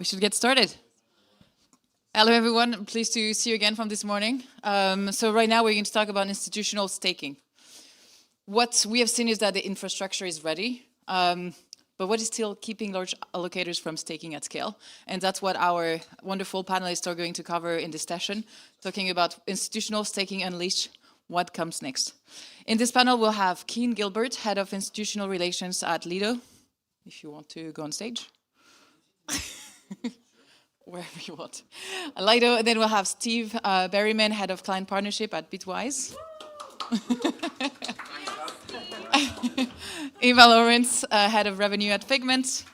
We should get started. Hello, everyone. I'm pleased to see you again from this morning. So right now we're going to talk about institutional staking. What we have seen is that the infrastructure is ready, but what is still keeping large allocators from staking at scale? And that's what our wonderful panelists are going to cover in this session, talking about institutional staking unleashed, what comes next. In this panel, we'll have Keen Gilbert, Head of Institutional Relations at Lido, if you want to go on stage. Wherever you want. Lido, and then we'll have Steve Berryman, Head of Client Partnership at Bitwise. Eva Lawrence, Head of Revenue at Figment.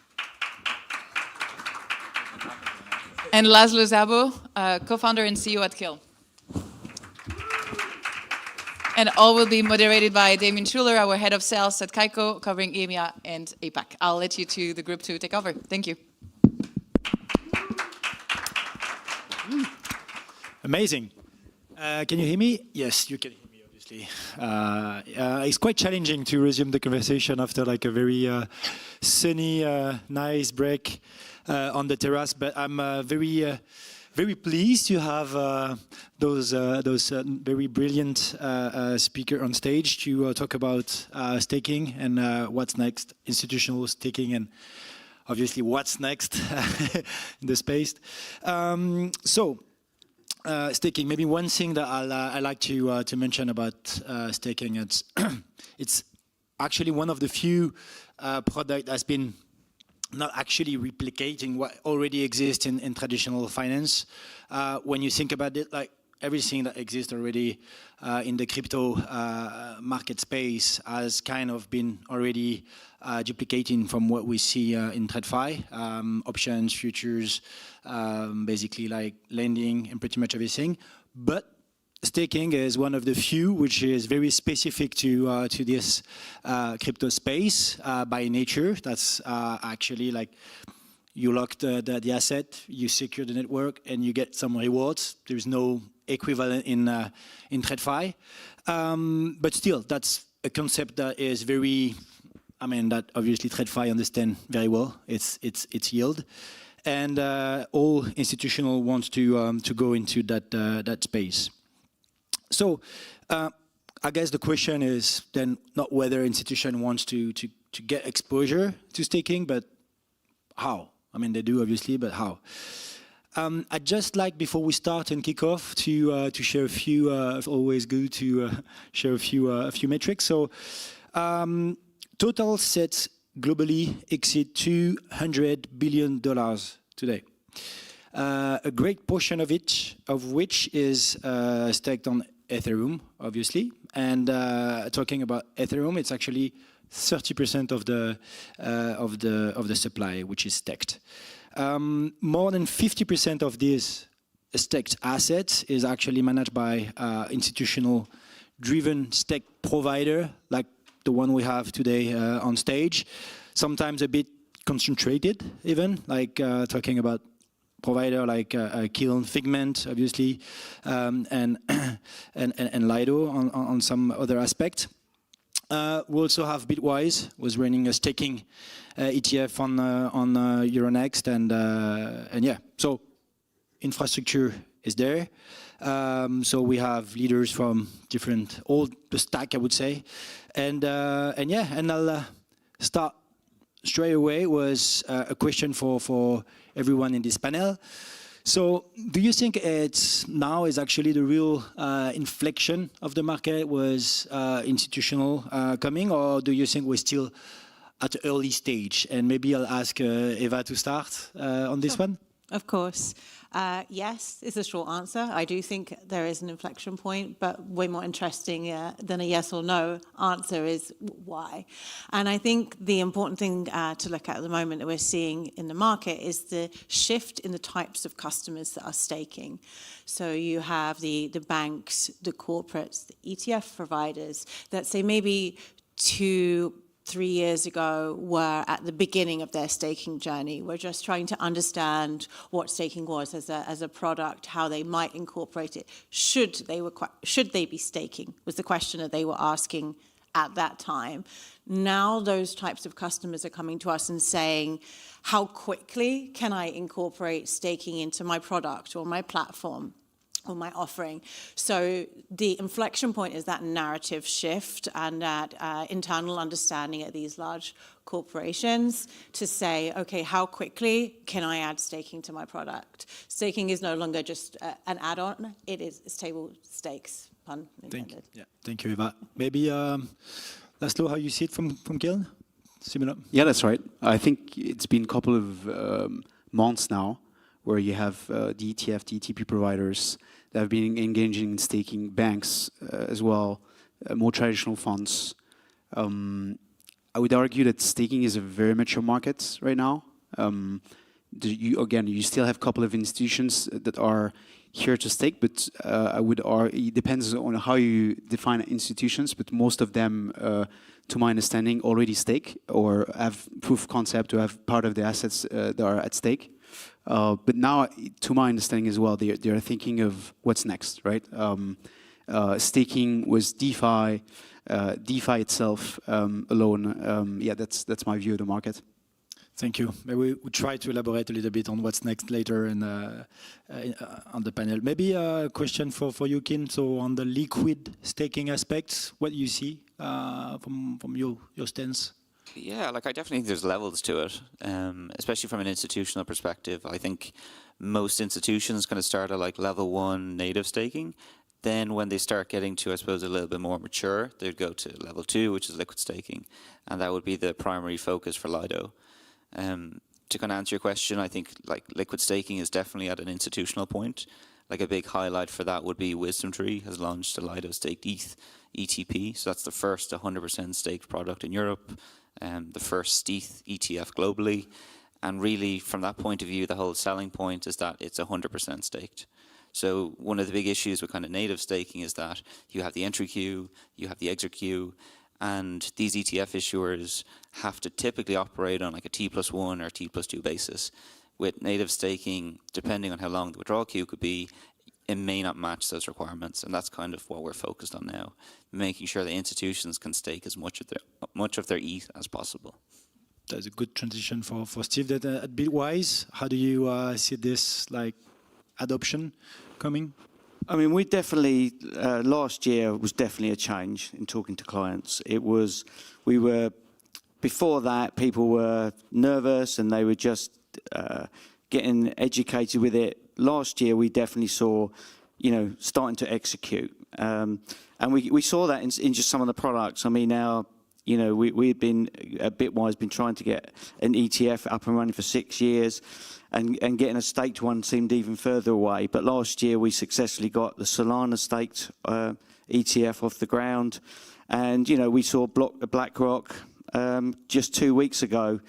And Laszlo Szabo, Co-founder and CEO at Kill. And all will be moderated by Damien Schuler, our Head of Sales at Kaiko, covering EMEA and APAC. I'll let you to the group to take over. Thank you. Amazing. Can you hear me? Yes, you can hear me, obviously. It's quite challenging to resume the conversation after like a very sunny, nice break on the terrace, but I'm very pleased to have those very brilliant speakers on stage to talk about staking and what's next, institutional staking, and obviously what's next in the space. Staking, maybe one thing that I like to mention about staking, it's actually one of the few products that's been not actually replicating what already exists in traditional finance. When you think about it, like everything that exists already in the crypto market space has kind of been already duplicating from what we see in TradFi, options, futures, basically like lending and pretty much everything. But staking is one of the few which is very specific to this crypto space by nature. That's actually like you lock the asset, you secure the network, and you get some rewards. There's no equivalent in TradFi. But still, that's a concept that is very, that obviously TradFi understand very well. It's yield. And all institutional wants to go into that space. So I guess the question is then not whether institution wants to get exposure to staking, but how? They do obviously, but how? I'd just like, before we start and kick off, to share a few. Always good to share a few metrics. So total assets globally exceed $200 billion today. A great portion of which is staked on Ethereum, obviously. And talking about Ethereum, it's actually 30% of the supply which is staked. More than 50% of these staked assets is actually managed by institutional-driven stake provider, like the one we have today on stage. Sometimes a bit concentrated, even like talking about provider like Kiln, Figment, obviously, and Lido on some other aspect. We also have Bitwise, was running a staking ETF on Euronext, and yeah, so infrastructure is there. So we have leaders from all the stack, I would say, and I'll start straight away. Was a question for everyone in this panel. So do you think now is actually the real inflection of the market was institutional coming, or do you think we're still at the early stage? And maybe I'll ask Eva to start on this one. Of course. Yes, is the short answer. I do think there is an inflection point, but way more interesting than a yes or no answer is why. And I think the important thing to look at the moment that we're seeing in the market is the shift in the types of customers that are staking. So you have the banks, the corporates, the ETF providers that say maybe 2-3 years ago were at the beginning of their staking journey. We're just trying to understand what staking was as a product, how they might incorporate it. Should they be staking was the question that they were asking at that time. Now those types of customers are coming to us and saying, how quickly can I incorporate staking into my product or my platform or my offering? So the inflection point is that narrative shift and that internal understanding at these large corporations to say, okay, how quickly can I add staking to my product? Staking is no longer just an add-on, it's table stakes, pun intended. Thank you, Eva. Maybe, Laszlo, how you see it from Kiln? Similar? Yeah, that's right. I think it's been a couple of months now where you have the ETF, the ETP providers that have been engaging in staking, banks as well, more traditional funds. I would argue that staking is a very mature market right now. You still have a couple of institutions that are here to stake, but I would argue it depends on how you define institutions, but most of them, to my understanding, already stake or have proof of concept or have part of the assets that are at stake. But now, to my understanding as well, they are thinking of what's next, right? Staking was DeFi, DeFi itself alone. Yeah, that's my view of the market. Thank you. Maybe we try to elaborate a little bit on what's next later and on the panel. Maybe a question for you, Kim. So on the liquid staking aspects, what do you see from your stance? Yeah, like I definitely think there's levels to it, especially from an institutional perspective. I think most institutions kind of start at like level 1 native staking. Then when they start getting to, I suppose, a little bit more mature, they'd go to level 2, which is liquid staking. And that would be the primary focus for Lido. To kind of answer your question, I think like liquid staking is definitely at an institutional point. Like a big highlight for that would be WisdomTree has launched a Lido staked ETH ETP. So that's the first 100% staked product in Europe, the first ETH ETF globally. And really, from that point of view, the whole selling point is that it's 100% staked. So one of the big issues with kind of native staking is that you have the entry queue, you have the exit queue, and these ETF issuers have to typically operate on like a T+1 or T+2 basis. With native staking, depending on how long the withdrawal queue could be, it may not match those requirements, and that's kind of what we're focused on now, making sure the institutions can stake as much of their ETH as possible. That's a good transition for Steve. That at Bitwise, how do you see this like adoption coming? I mean, we definitely, last year was definitely a change in talking to clients. Before that, people were nervous and they were just getting educated with it. Last year, we definitely saw, starting to execute. And we saw that in just some of the products. I mean, now, we've been, at Bitwise, been trying to get an ETF up and running for 6 years. And getting a staked one seemed even further away. But last year, we successfully got the Solana staked ETF off the ground. And, we saw BlackRock just 2 weeks ago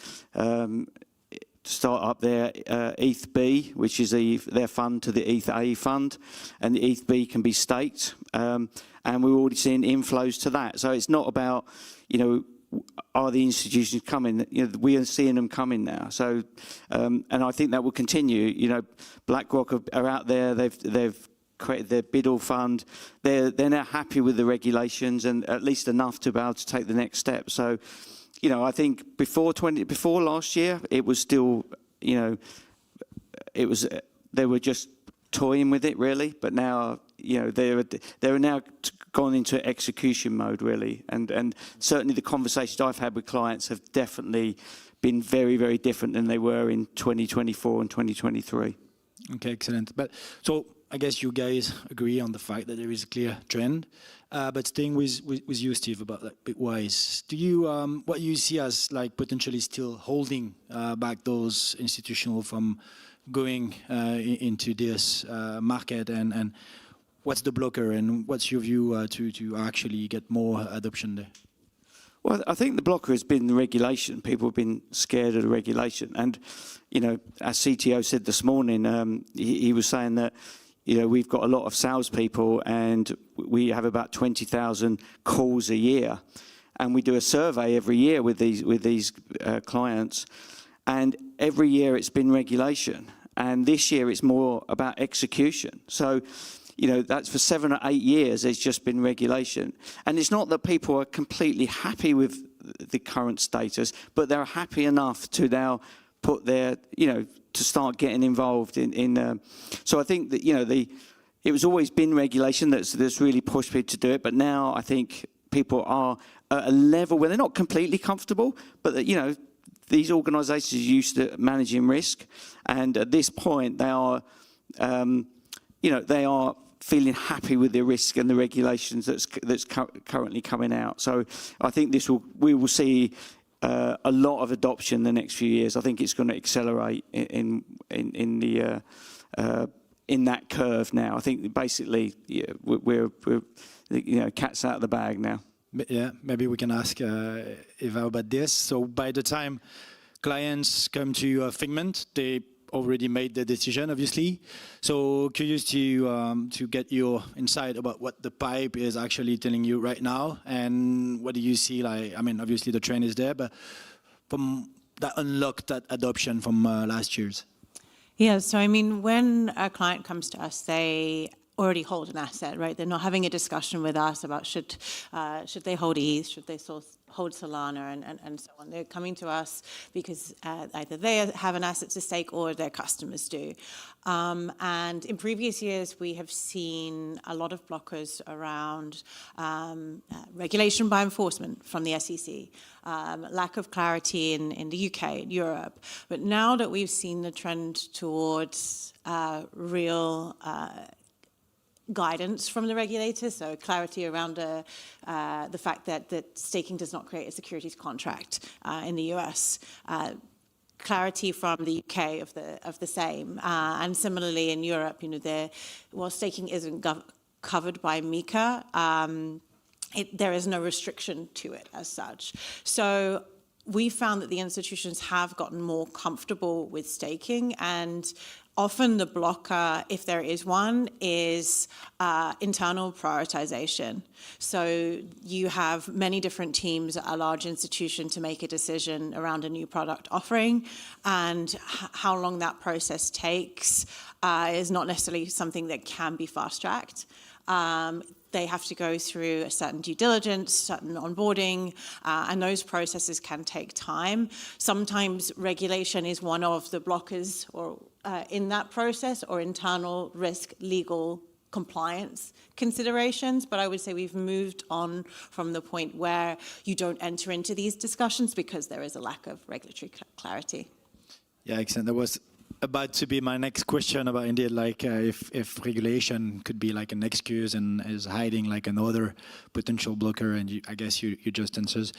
start up their ETH-B, which is their fund to the ETH-A fund. And the ETH-B can be staked. And we're already seeing inflows to that. So it's not about, are the institutions coming? We are seeing them coming now. So, and I think that will continue. BlackRock are out there. They've created their BIDL fund. They're now happy with the regulations and at least enough to be able to take the next step. So, I think before last year, it was still, they were just toying with it really. But now, they're now gone into execution mode really, and certainly the conversations I've had with clients have definitely been very, very different than they were in 2024 and 2023. Okay, excellent. But so I guess you guys agree on the fact that there is a clear trend. But staying with you, Steve, about like Bitwise, do you what you see as like potentially still holding back those institutional from going into this market and what's the blocker and what's your view to actually get more adoption there? Well, I think the blocker has been the regulation. People have been scared of the regulation. And, as CTO said this morning, he was saying that, we've got a lot of salespeople and we have about 20,000 calls a year. And we do a survey every year with these clients. And every year it's been regulation. And this year it's more about execution. So, that's for 7 or 8 years, there's just been regulation. And it's not that people are completely happy with the current status, but they're happy enough to now put their, to start getting involved in. So I think that, it was always been regulation that's really pushed people to do it. But now I think people are at a level where they're not completely comfortable, but that, these organisations are used to managing risk. And at this point, they are, they are feeling happy with the risk and the regulations that's currently coming out. So I think we will see a lot of adoption in the next few years. I think it's going to accelerate in that curve now. I think basically we're cat's out of the bag now. Yeah, maybe we can ask Eva about this. So by the time clients come to Figment, they already made the decision, obviously. So curious to get your insight about what the pipe is actually telling you right now, and what do you see? Obviously the trend is there, but from that unlocked that adoption from last year's. Yeah, so when a client comes to us, they already hold an asset, right? They're not having a discussion with us about should they hold ETH, should they hold Solana, and so on. They're coming to us because either they have an asset to stake or their customers do. And in previous years, we have seen a lot of blockers around regulation by enforcement from the SEC, lack of clarity in the UK, in Europe. But now that we've seen the trend towards real guidance from the regulators, so clarity around the fact that staking does not create a securities contract in the US, clarity from the UK of the same, and similarly in Europe, while staking isn't covered by MiCA, there is no restriction to it as such. So we found that the institutions have gotten more comfortable with staking, and often the blocker, if there is one, is internal prioritization. So you have many different teams at a large institution to make a decision around a new product offering, and how long that process takes is not necessarily something that can be fast-tracked. They have to go through a certain due diligence, certain onboarding, and those processes can take time. Sometimes regulation is one of the blockers or in that process, or internal risk, legal compliance considerations. But I would say we've moved on from the point where you don't enter into these discussions because there is a lack of regulatory clarity. Yeah, excellent. That was about to be my next question about indeed if regulation could be like an excuse and is hiding like another potential blocker, and I guess you just answered.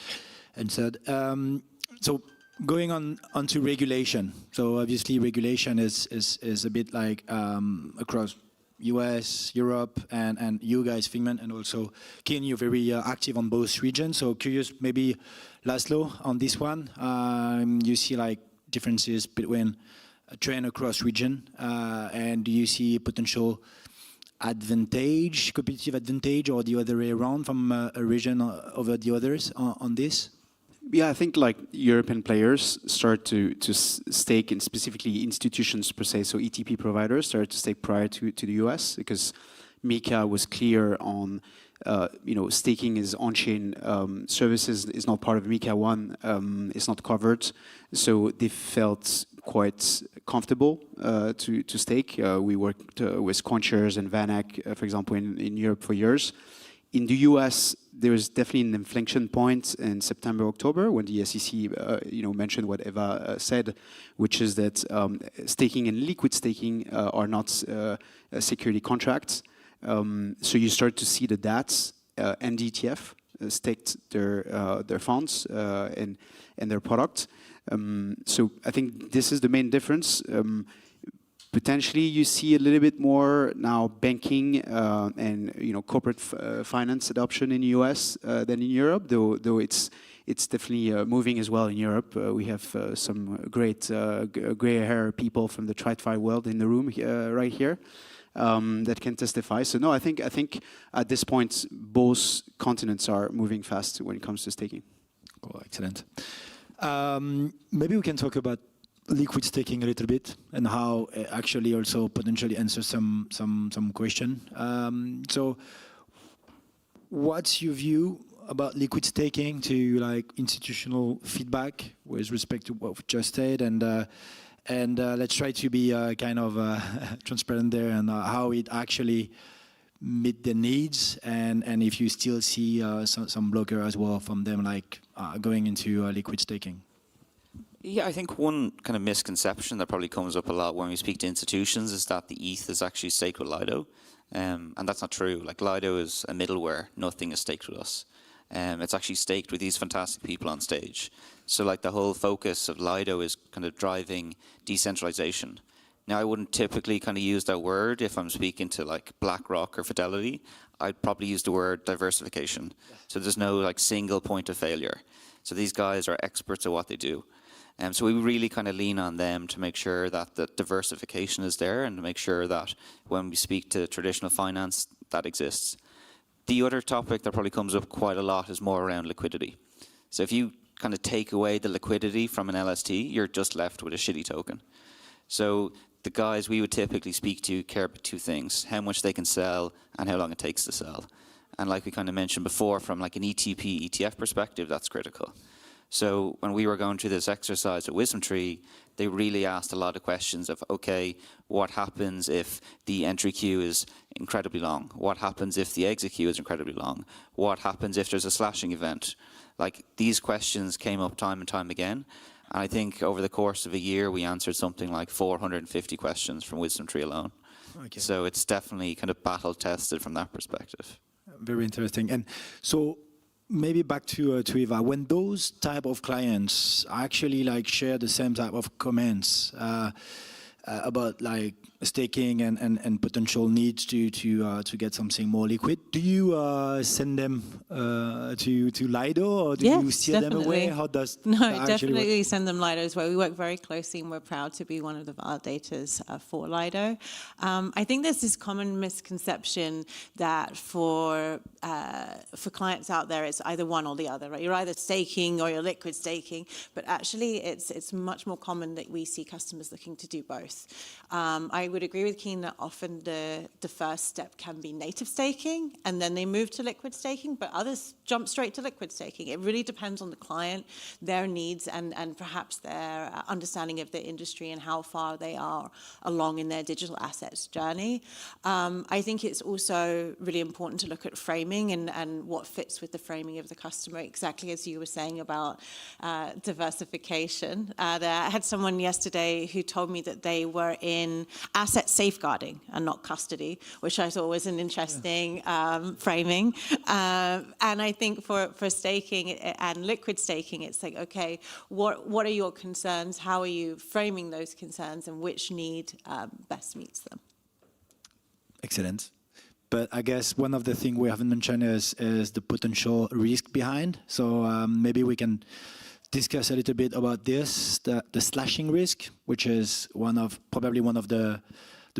So going onto regulation. So obviously regulation is a bit like across US, Europe, and you guys, Figment, and also Kin, you're very active on both regions. So curious, maybe Laszlo, on this one, you see like differences between a trend across region, and do you see potential competitive advantage, or the other way around from a region over the others on this? Yeah, I think like European players start to stake, and specifically institutions per se, so ETP providers started to stake prior to the US, because MiCA was clear on staking is on-chain services is not part of MiCA 1, it's not covered, so they felt quite comfortable to stake. We worked with Quanchers and Vanak, for example, in Europe for years. In the US, there was definitely an inflection point in September, October, when the SEC, mentioned what Eva said, which is that staking and liquid staking are not security contracts. So you start to see the DATs and the ETF staked their funds and their product. So I think this is the main difference. Potentially, you see a little bit more now banking and corporate finance adoption in the US than in Europe, though it's definitely moving as well in Europe. We have some great gray hair people from the TradFi world in the room right here that can testify. So no, I think at this point both continents are moving fast when it comes to staking. Cool, excellent. Maybe we can talk about liquid staking a little bit and how it actually also potentially answer some question. So what's your view about liquid staking to like institutional feedback with respect to what we just said, and let's try to be kind of transparent there and how it actually meet the needs, and if you still see some blocker as well from them, like going into liquid staking. Yeah, I think one kind of misconception that probably comes up a lot when we speak to institutions is that the ETH is actually staked with Lido, and that's not true. Like Lido is a middleware, nothing is staked with us. It's actually staked with these fantastic people on stage. So like the whole focus of Lido is kind of driving decentralization. Now, I wouldn't typically kind of use that word if I'm speaking to like BlackRock or Fidelity. I'd probably use the word diversification. So there's no like single point of failure. So these guys are experts at what they do. So we really kind of lean on them to make sure that the diversification is there and to make sure that when we speak to traditional finance, that exists. The other topic that probably comes up quite a lot is more around liquidity. So if you kind of take away the liquidity from an LST, you're just left with a shitty token. So the guys we would typically speak to care about two things: how much they can sell and how long it takes to sell. And like we kind of mentioned before, from like an ETP, ETF perspective, that's critical. So when we were going through this exercise at Wisdom Tree, they really asked a lot of questions of, okay, what happens if the entry queue is incredibly long? What happens if the exit queue is incredibly long? What happens if there's a slashing event? Like, these questions came up time and time again. And I think over the course of a year, we answered something like 450 questions from Wisdom Tree alone. Okay. So it's definitely kind of battle tested from that perspective. Very interesting. And so maybe back to Eva, when those type of clients actually like share the same type of comments about like staking and potential needs to get something more liquid, do you send them to Lido, or do you steer them away? How does that definitely work? send them Lido as well. We work very closely, and we're proud to be one of the validators for Lido. I think there's this common misconception that for clients out there, it's either one or the other, right? You're either staking or you're liquid staking, but actually it's much more common that we see customers looking to do both. I would agree with Keen that often the first step can be native staking, and then they move to liquid staking, but others jump straight to liquid staking. It really depends on the client, their needs, and perhaps their understanding of the industry and how far they are along in their digital assets journey. I think it's also really important to look at framing and what fits with the framing of the customer, exactly as you were saying about diversification. I had someone yesterday who told me that they were in asset safeguarding and not custody, which I thought was an interesting framing. And I think for staking and liquid staking, it's like, okay, what are your concerns? How are you framing those concerns, and which need best meets them? Excellent. But I guess one of the things we haven't mentioned is the potential risk behind. So maybe we can discuss a little bit about this, the slashing risk, which is probably one of the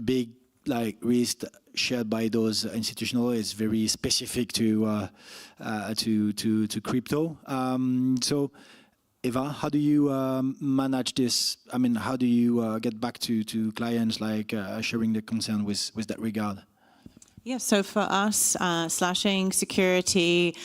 big like risks shared by those institutional. Is very specific to crypto. So Eva, how do you manage this? I mean, how do you get back to clients like sharing the concern with that regard? Yeah, so for us, slashing security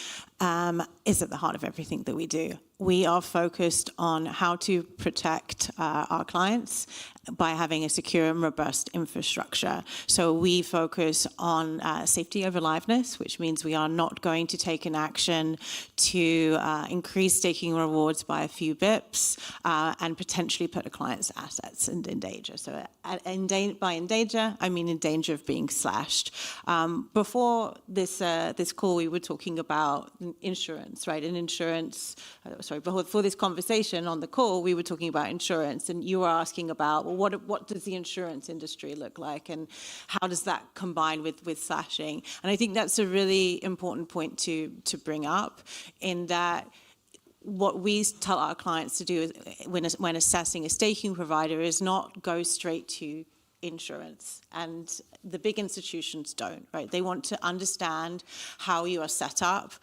is at the heart of everything that we do. We are focused on how to protect our clients by having a secure and robust infrastructure. So we focus on safety over liveness, which means we are not going to take an action to increase staking rewards by a few bips and potentially put a client's assets in danger. So by in danger, I mean in danger of being slashed. Before this call, we were talking about insurance, right? And insurance, before this conversation on the call, we were talking about insurance, and you were asking about, well, what does the insurance industry look like, and how does that combine with slashing? And I think that's a really important point to bring up, in that what we tell our clients to do is, when assessing a staking provider, is not go straight to insurance, and the big institutions don't, right? They want to understand how you are set up.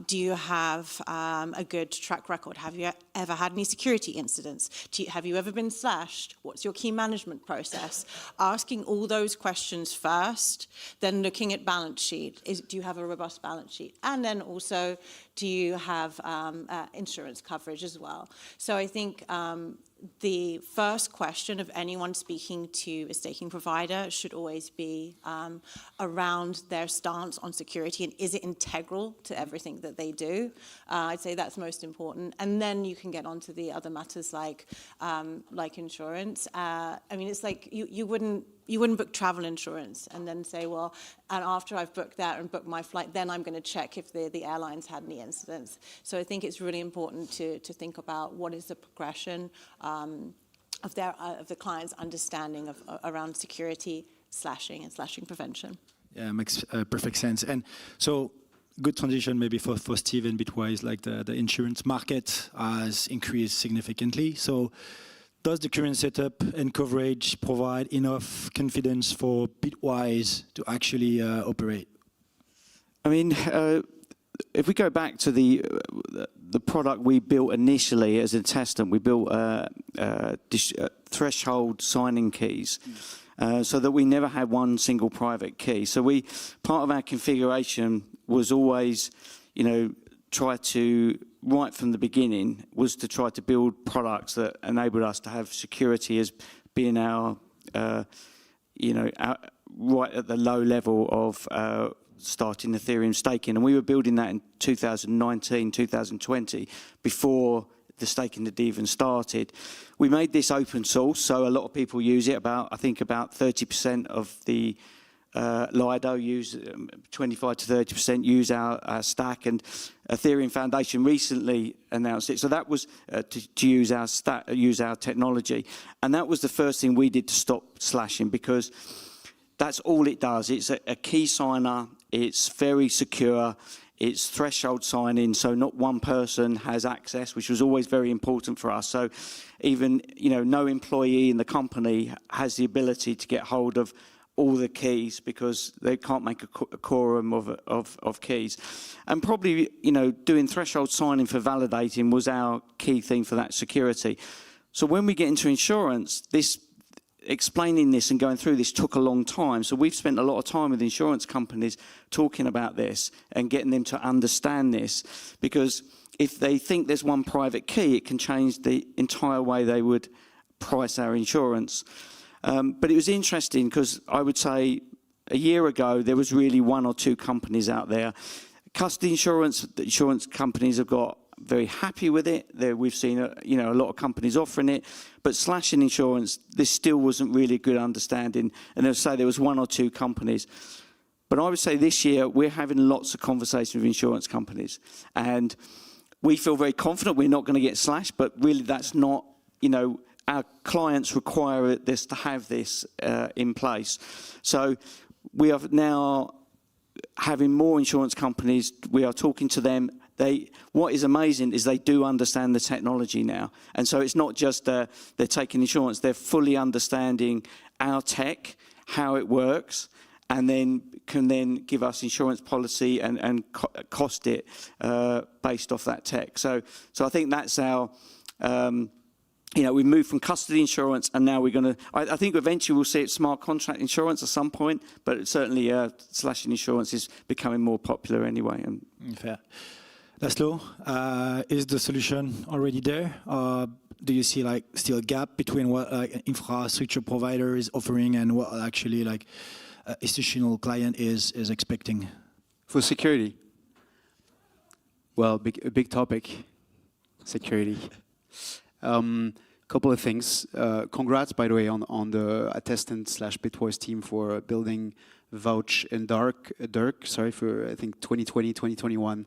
Do you have a good track record? Have you ever had any security incidents? Have you ever been slashed? What's your key management process? Asking all those questions first, then looking at balance sheet. Do you have a robust balance sheet? And then also, do you have insurance coverage as well? So I think the first question of anyone speaking to a staking provider should always be around their stance on security, and is it integral to everything that they do? I'd say that's most important, and then you can get onto the other matters like insurance. I mean, it's like you wouldn't book travel insurance and then say, well, and after I've booked that and booked my flight, then I'm going to check if the airlines had any incidents. So I think it's really important to think about what is the progression of the client's understanding of around security, slashing, and slashing prevention. Yeah, makes perfect sense. And so, good transition maybe for Steve and Bitwise, like the insurance market has increased significantly. So, does the current setup and coverage provide enough confidence for Bitwise to actually operate? I mean, if we go back to the product we built initially as a testant, we built threshold signing keys. So that we never had one single private key. So part of our configuration was always, try to, right from the beginning, was to try to build products that enabled us to have security as being our, right at the low level of starting Ethereum staking. And we were building that in 2019, 2020, before the staking had even started. We made this open source, so a lot of people use it. I think about 30% of the Lido use, 25 to 30% use our stack, and Ethereum Foundation recently announced it. So that was to use our technology, and that was the first thing we did to stop slashing, because that's all it does. It's a key signer. It's very secure. It's threshold signing, so not one person has access, which was always very important for us. So even no employee in the company has the ability to get hold of all the keys, because they can't make a quorum of keys. And probably doing threshold signing for validating was our key thing for that security. So when we get into insurance, explaining this and going through this took a long time. So we've spent a lot of time with insurance companies talking about this and getting them to understand this, because if they think there's one private key, it can change the entire way they would price our insurance. But it was interesting, because I would say a year ago there was really one or two companies out there. Custody insurance, the insurance companies have got very happy with it. We've seen a lot of companies offering it, but slashing insurance, there still wasn't really a good understanding. And as I say, there was one or two companies. But I would say this year we're having lots of conversations with insurance companies, and we feel very confident we're not going to get slashed. But really, that's not. Our clients require this to have this in place. So we are now having more insurance companies. We are talking to them. What is amazing is they do understand the technology now. And so it's not just they're taking insurance, they're fully understanding our tech, how it works, and then can give us insurance policy and cost it based off that tech. So I think that's our, we moved from custody insurance, and now we're going to, I think eventually we'll see it smart contract insurance at some point, but certainly slashing insurance is becoming more popular anyway. Fair. Laszlo, is the solution already there? Do you see still a gap between what infrastructure provider is offering and what actually institutional client is expecting? For security? Well, a big topic, security. Couple of things. Congrats, by the way, on the attestant/Bitwise team for building Vouch and Dirk, for I think 2020, 2021.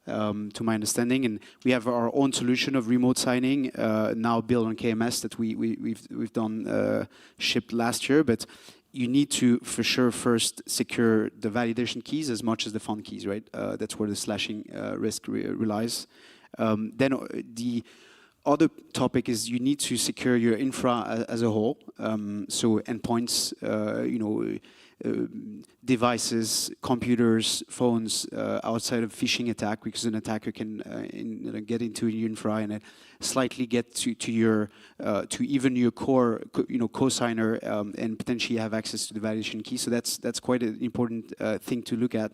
To my understanding, and we have our own solution of remote signing now built on KMS that we've done shipped last year. But you need to for sure first secure the validation keys as much as the fund keys, right? That's where the slashing risk relies. Then the other topic is you need to secure your infra as a whole. So endpoints, devices, computers, phones, outside of phishing attack, because an attacker can get into your infra and slightly get to your to even your core cosigner and potentially have access to the validation key. So that's quite an important thing to look at.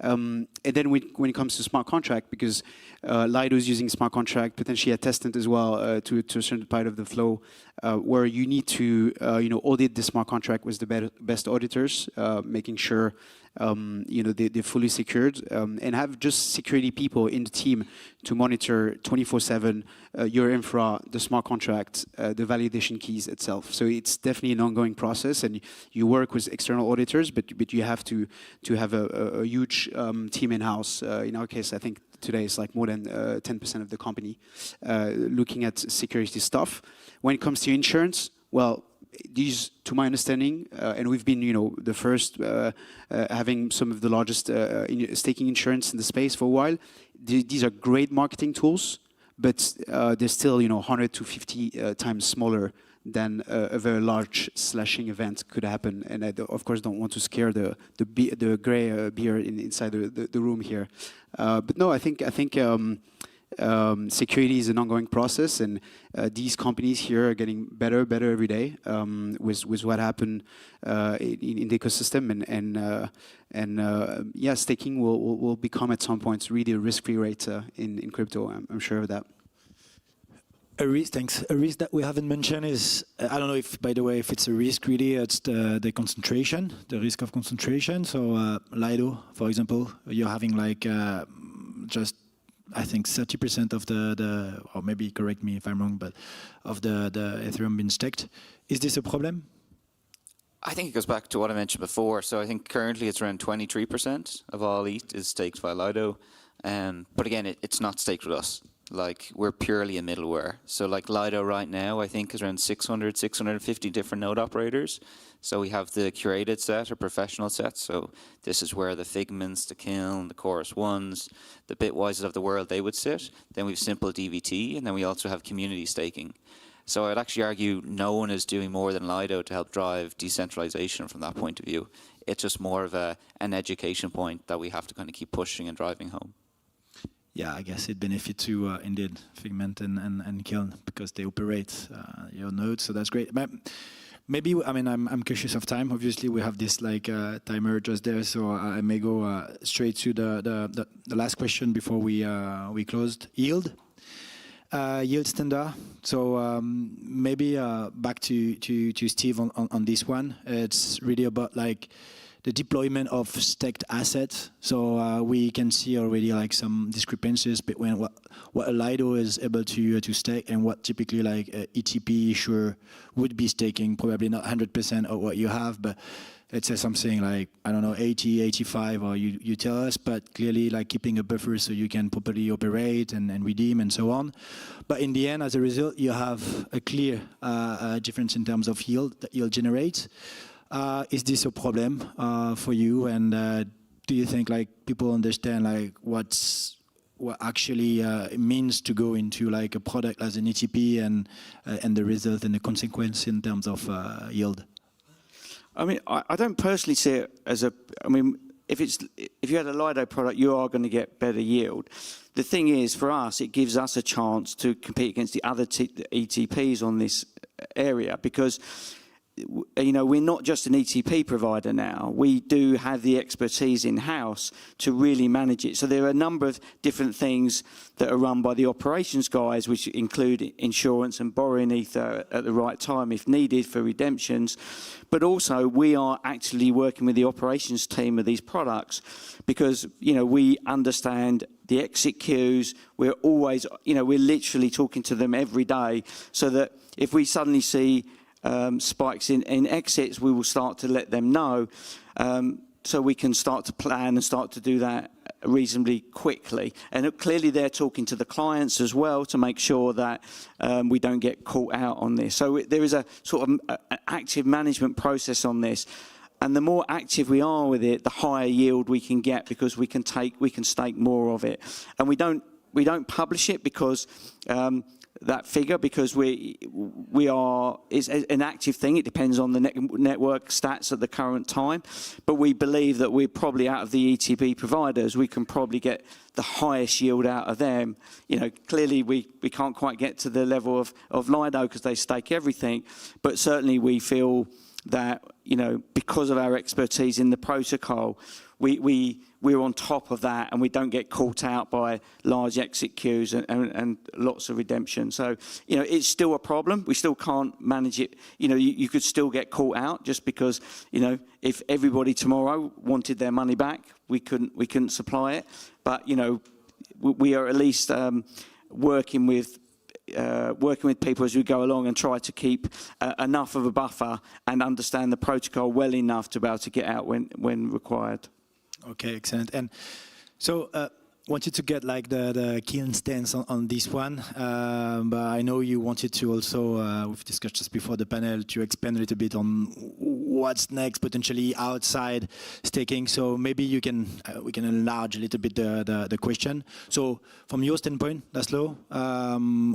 And then when it comes to smart contract, because Lido is using smart contract, potentially a testant as well to a certain part of the flow, where you need to audit the smart contract with the best auditors, making sure they're fully secured, and have just security people in the team to monitor 24/7 your infra, the smart contract, the validation keys itself. So it's definitely an ongoing process, and you work with external auditors, but you have to have a huge team in-house. In our case, I think today it's like more than 10% of the company looking at security stuff. When it comes to insurance, well, these, to my understanding, and we've been, the first having some of the largest staking insurance in the space for a while. These are great marketing tools, but they're still, 100 to 50 times smaller than a very large slashing event could happen. And I, of course, don't want to scare the gray bear inside the room here. But no, I think security is an ongoing process, and these companies here are getting better every day with what happened in the ecosystem, and staking will become at some point really a risk-free rate in crypto. I'm sure of that. A risk that we haven't mentioned is, I don't know if, by the way, if it's a risk really, it's the concentration, the risk of concentration. So Lido, for example, you're having like just, I think 30% of the, or maybe correct me if I'm wrong, but of the Ethereum being staked. Is this a problem? I think it goes back to what I mentioned before. So I think currently it's around 23% of all ETH is staked by Lido. But again, it's not staked with us. Like, we're purely a middleware. So like Lido right now, I think is around 650 different node operators. So we have the curated set or professional set. So this is where the Figments, the Kiln, the Chorus Ones, the Bitwises of the world, they would sit. Then we have simple DVT, and then we also have community staking. So I'd actually argue no one is doing more than Lido to help drive decentralization from that point of view. It's just more of an education point that we have to kind of keep pushing and driving home. Yeah, I guess it benefits to indeed Figment and Kiln because they operate your nodes, so that's great. But maybe, I mean, I'm cautious of time. Obviously, we have this like timer just there, so I may go straight to the last question before we closed. Yield standard. So maybe back to Steve on this one. It's really about like the deployment of staked assets. So we can see already like some discrepancies between what a Lido is able to stake and what typically like ETP issuer would be staking. Probably not 100% of what you have, but it says something like, I don't know, 80, 85, or you tell us, but clearly like keeping a buffer so you can properly operate and redeem and so on. But in the end, as a result, you have a clear difference in terms of yield that you'll generate. Is this a problem for you? And do you think like people understand like what actually it means to go into like a product as an ETP and the result and the consequence in terms of yield? I mean, I don't personally see it as a. I mean, if you had a Lido product, you are going to get better yield. The thing is, for us, it gives us a chance to compete against the other ETPs on this area because, we're not just an ETP provider now. We do have the expertise in-house to really manage it. So there are a number of different things that are run by the operations guys, which include insurance and borrowing ether at the right time if needed for redemptions. But also we are actually working with the operations team of these products because, we understand the exit queues. We're always, we're literally talking to them every day so that if we suddenly see spikes in exits, we will start to let them know so we can start to plan and start to do that reasonably quickly. And clearly they're talking to the clients as well to make sure that we don't get caught out on this. So there is a sort of an active management process on this. And the more active we are with it, the higher yield we can get because we can stake more of it. And we don't publish it because that figure because it's an active thing. It depends on the network stats at the current time. But we believe that we're probably out of the ETP providers, we can probably get the highest yield out of them. Clearly we can't quite get to the level of Lido because they stake everything. But certainly we feel that, because of our expertise in the protocol, we're on top of that and we don't get caught out by large exit queues and lots of redemption. So, it's still a problem. We still can't manage it. You could still get caught out just because, if everybody tomorrow wanted their money back, we couldn't supply it. But, we are at least working with people as we go along and try to keep enough of a buffer and understand the protocol well enough to be able to get out when required. Okay, excellent. And so wanted to get like the keen stance on this one, but I know you wanted to also, we've discussed just before the panel, to expand a little bit on what's next, potentially outside staking. So maybe we can enlarge a little bit the question. So from your standpoint, Laszlo,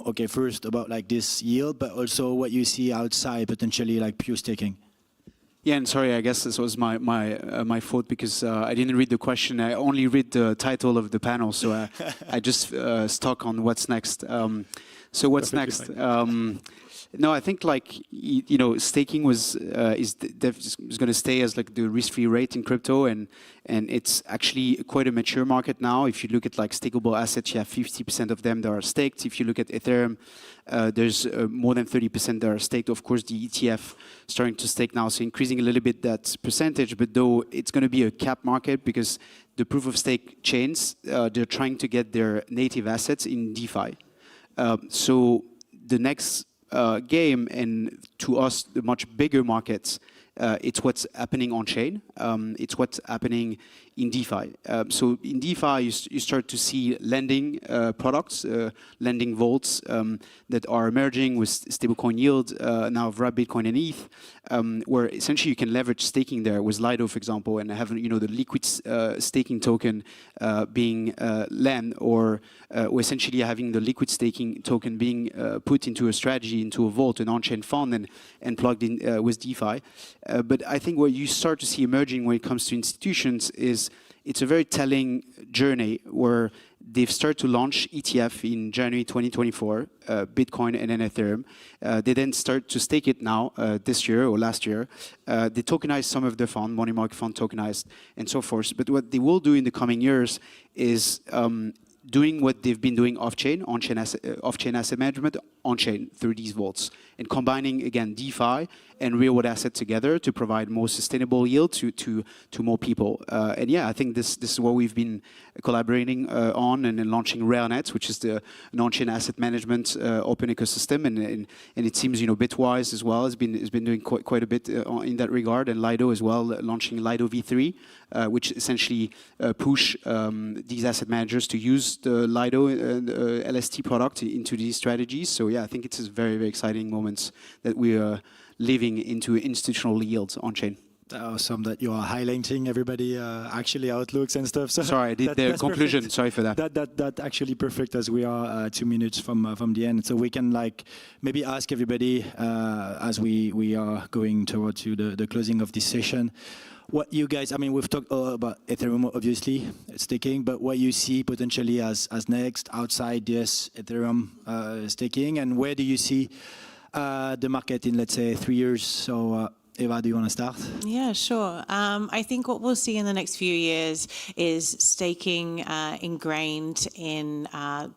okay, first about like this yield, but also what you see outside potentially like pure staking. Yeah, and sorry, I guess this was my fault because I didn't read the question. I only read the title of the panel, so I just stuck on what's next. So what's next? No, I think like staking is going to stay as like the risk-free rate in crypto, and it's actually quite a mature market now. If you look at like stakeable assets, you have 50% of them that are staked. If you look at Ethereum, there's more than 30% that are staked. Of course, the ETF starting to stake now, so increasing a little bit that percentage. But though it's going to be a cap market because the proof of stake chains, they're trying to get their native assets in DeFi. So the next game, and to us, the much bigger markets, it's what's happening on chain. It's what's happening in DeFi. So in DeFi, you start to see lending products, lending vaults that are emerging with stablecoin yield now of Bitcoin and ETH, where essentially you can leverage staking there with Lido, for example, and have the liquid staking token being lent, or essentially having the liquid staking token being put into a strategy, into a vault, an on-chain fund, and plugged in with DeFi. But I think what you start to see emerging when it comes to institutions is it's a very telling journey where they've started to launch ETF in January 2024, Bitcoin and then Ethereum. They then start to stake it now, this year or last year. They tokenize some of the fund, money market fund tokenized, and so forth. But what they will do in the coming years is doing what they've been doing off-chain, on-chain asset management, on-chain through these vaults, and combining, again, DeFi and real-world assets together to provide more sustainable yield to more people. And yeah, I think this is what we've been collaborating on and launching RareNet, which is the on-chain asset management open ecosystem, and it seems Bitwise as well has been doing quite a bit in that regard, and Lido as well, launching Lido V3, which essentially push these asset managers to use the Lido LST product into these strategies. So yeah, I think it's a very, very exciting moments that we are living into institutional yields on chain. Awesome that you are highlighting everybody actually outlooks and stuff. So sorry, I did the conclusion. Perfect. Sorry for that. That actually perfect as we are 2 minutes from the end. So we can like maybe ask everybody as we are going towards the closing of this session. What you guys, I mean, we've talked about Ethereum, obviously, staking, but what you see potentially as next outside this Ethereum staking, and where do you see the market in, let's say, 3 years? So, Eva, do you want to start? Yeah, sure. I think what we'll see in the next few years is staking ingrained in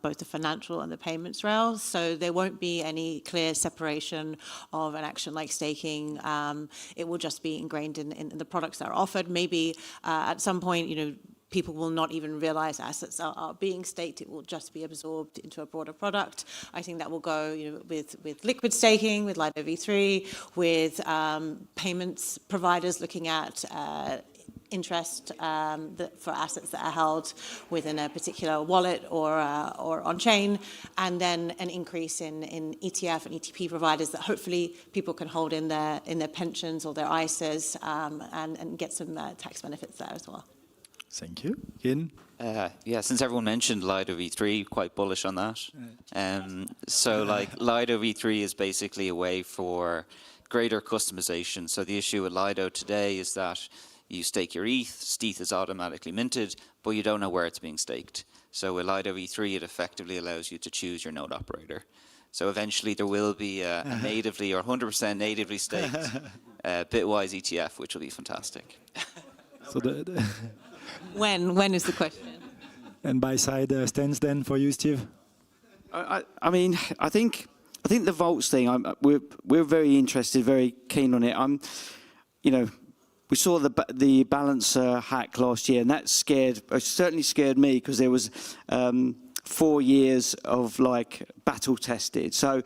both the financial and the payments rails. So there won't be any clear separation of an action like staking. It will just be ingrained in the products that are offered. Maybe at some point, people will not even realize assets are being staked. It will just be absorbed into a broader product. I think that will go with liquid staking, with Lido V3, with payments providers looking at interest for assets that are held within a particular wallet or on-chain, and then an increase in ETF and ETP providers that hopefully people can hold in their pensions or their ISAs and get some tax benefits there as well. Thank you. Kin? Yeah, since everyone mentioned Lido v3, quite bullish on that. So like Lido v3 is basically a way for greater customization. So the issue with Lido today is that you stake your ETH is automatically minted, but you don't know where it's being staked. So with Lido v3, it effectively allows you to choose your node operator. So eventually there will be a natively or 100% natively staked Bitwise ETF, which will be fantastic. So When is the question? and buy side stance then for you, Steve? I mean, I think the vaults thing. We're very interested, very keen on it. We saw the balancer hack last year, and that certainly scared me because there was 4 years of like battle tested. So,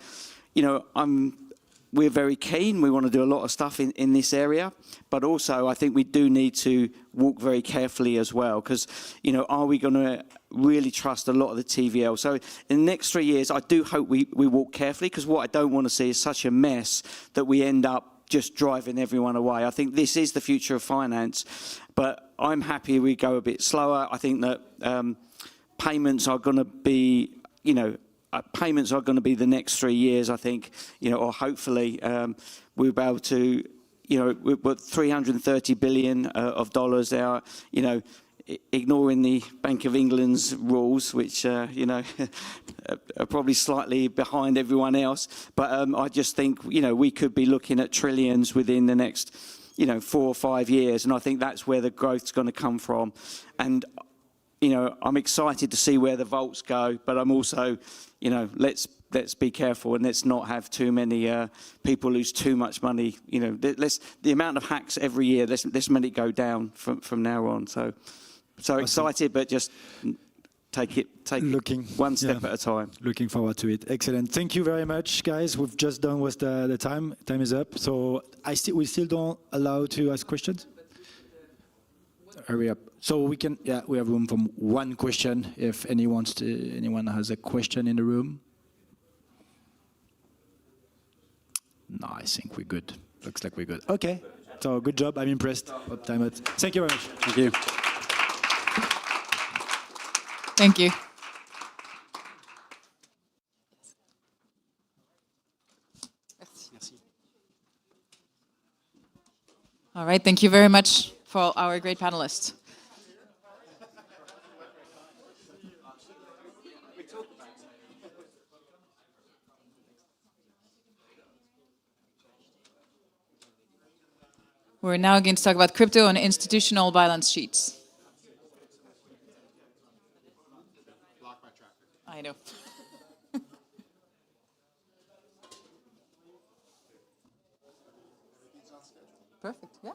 we're very keen. We want to do a lot of stuff in this area, but also I think we do need to walk very carefully as well, because, are we going to really trust a lot of the TVL? So in the next 3 years, I do hope we walk carefully, because what I don't want to see is such a mess that we end up just driving everyone away. I think this is the future of finance, but I'm happy we go a bit slower. I think that payments are going to be, payments are going to be the next 3 years, I think, or hopefully we'll be able to, we've got $330 billion of dollars there, ignoring the Bank of England's rules, which, are probably slightly behind everyone else. But I just think, we could be looking at trillions within the next, 4 or 5 years. And I think that's where the growth's going to come from. And, I'm excited to see where the vaults go, but I'm also, let's be careful and let's not have too many people lose too much money. The amount of hacks every year, let's let it go down from now on. So excited, but just take it one step at a time. Looking forward to it. Excellent. Thank you very much, guys. We've just done with the time. Time is up. So we still don't allow to ask questions. Hurry up. So we have room for one question if anyone has a question in the room. No, I think we're good. Looks like we're good. Okay. So good job. I'm impressed. Thank you very much. Thank you. Thank you. All right, thank you very much for our great panelists. We're now going to talk about crypto and institutional balance sheets. I know. Perfect, yeah.